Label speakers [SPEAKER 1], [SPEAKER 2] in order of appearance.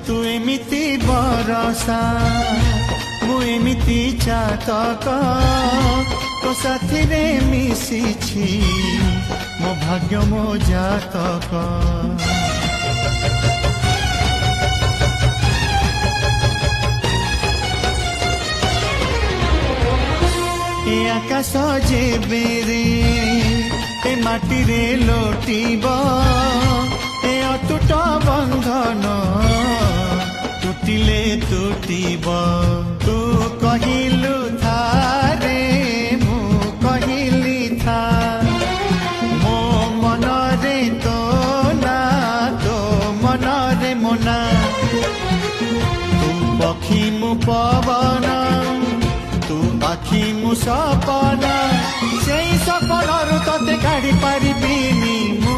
[SPEAKER 1] तू एमिति बरसा मु एमिति चातक तो साथी रे मिशिछि मो भाग्य मो जातक ए आकाश जे बेरे ए माटी रे लोटिब ए अटूट बंधन टूटिले टूटिब तू कहिलु थारे मु कहिली था मो मन रे तो मन रे मोना तू पक्षी मु पवन तू आखि मु सपना से सपन तते काढ़ी पारिबिनी मु